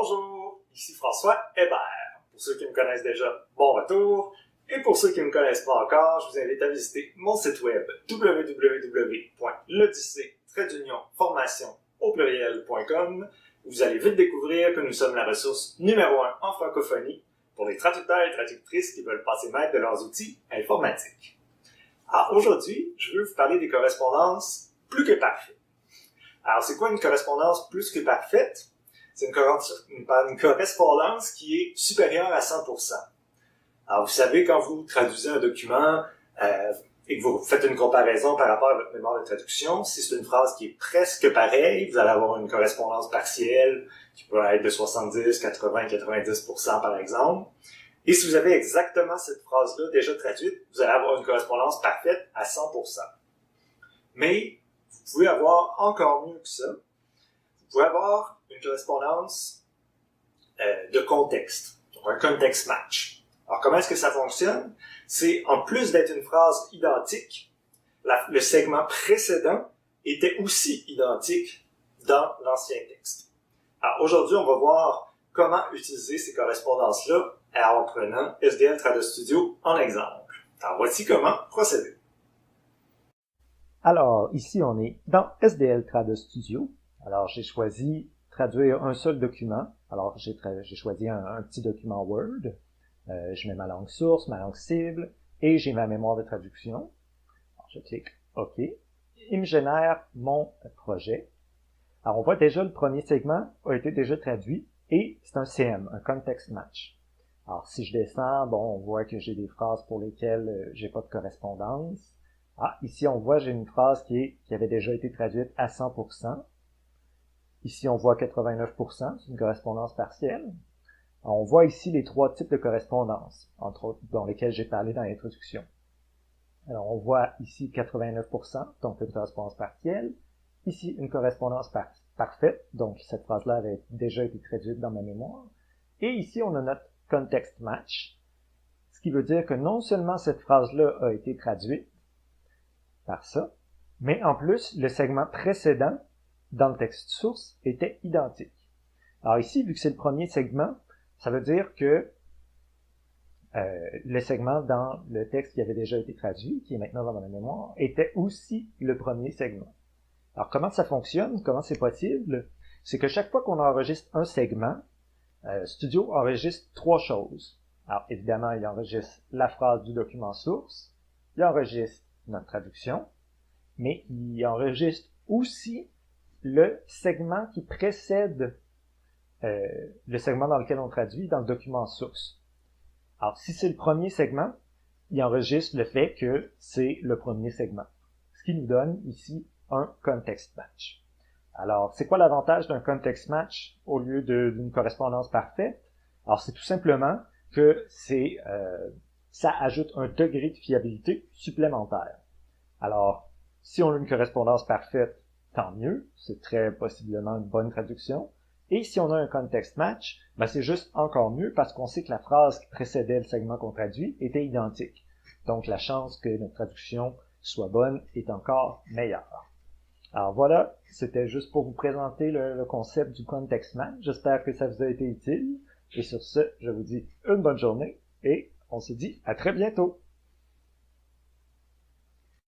Bonjour, ici François Hébert. Pour ceux qui me connaissent déjà, bon retour. Et pour ceux qui ne me connaissent pas encore, je vous invite à visiter mon site web www.l'odyssée-formation.com. Vous allez vite découvrir que nous sommes la ressource numéro 1 en francophonie pour les traducteurs et traductrices qui veulent passer maître de leurs outils informatiques. Alors aujourd'hui, je veux vous parler des correspondances plus que parfaites. Alors c'est quoi une correspondance plus que parfaite? C'est une correspondance qui est supérieure à 100%. Alors, vous savez, quand vous traduisez un document et que vous faites une comparaison par rapport à votre mémoire de traduction, si c'est une phrase qui est presque pareille, vous allez avoir une correspondance partielle qui peut être de 70, 80, 90% par exemple. Et si vous avez exactement cette phrase-là déjà traduite, vous allez avoir une correspondance parfaite à 100%. Mais vous pouvez avoir encore mieux que ça. Vous pouvez avoir une correspondance de contexte, donc un context match. Alors, comment est-ce que ça fonctionne? C'est, en plus d'être une phrase identique, le segment précédent était aussi identique dans l'ancien texte. Alors, aujourd'hui, on va voir comment utiliser ces correspondances-là en prenant SDL TradoStudio en exemple. Alors, voici comment procéder. Alors, ici, on est dans SDL TradoStudio. Alors, j'ai choisi traduire un seul document. Alors, j'ai choisi un petit document Word. Je mets ma langue source, ma langue cible, et j'ai ma mémoire de traduction. Alors, je clique OK. Il me génère mon projet. Alors, on voit déjà le premier segment a été déjà traduit, et c'est un CM, un Context Match. Alors, si je descends, bon, on voit que j'ai des phrases pour lesquelles j'ai pas de correspondance. Ah, ici, on voit j'ai une phrase qui avait déjà été traduite à 100%. Ici, on voit 89%, c'est une correspondance partielle. Alors, on voit ici les trois types de correspondance, entre autres dans lesquels j'ai parlé dans l'introduction. Alors, on voit ici 89%, donc une correspondance partielle. Ici, une correspondance parfaite, donc cette phrase-là avait déjà été traduite dans ma mémoire. Et ici, on a notre context match, ce qui veut dire que non seulement cette phrase-là a été traduite par ça, mais en plus, le segment précédent dans le texte source était identique. Alors ici, vu que c'est le premier segment, ça veut dire que le segment dans le texte qui avait déjà été traduit, qui est maintenant dans ma mémoire, était aussi le premier segment. Alors comment ça fonctionne? Comment c'est possible? C'est que chaque fois qu'on enregistre un segment, Studio enregistre trois choses. Alors évidemment, il enregistre la phrase du document source, il enregistre notre traduction, mais il enregistre aussi le segment qui précède le segment dans lequel on traduit dans le document source. Alors, si c'est le premier segment, il enregistre le fait que c'est le premier segment. Ce qui nous donne ici un context match. Alors, c'est quoi l'avantage d'un context match au lieu d'une correspondance parfaite? Alors, c'est tout simplement que ça ajoute un degré de fiabilité supplémentaire. Alors, si on a une correspondance parfaite, tant mieux, c'est très possiblement une bonne traduction. Et si on a un context match, ben c'est juste encore mieux parce qu'on sait que la phrase qui précédait le segment qu'on traduit était identique. Donc la chance que notre traduction soit bonne est encore meilleure. Alors voilà, c'était juste pour vous présenter le concept du context match. J'espère que ça vous a été utile. Et sur ce, je vous dis une bonne journée et on se dit à très bientôt.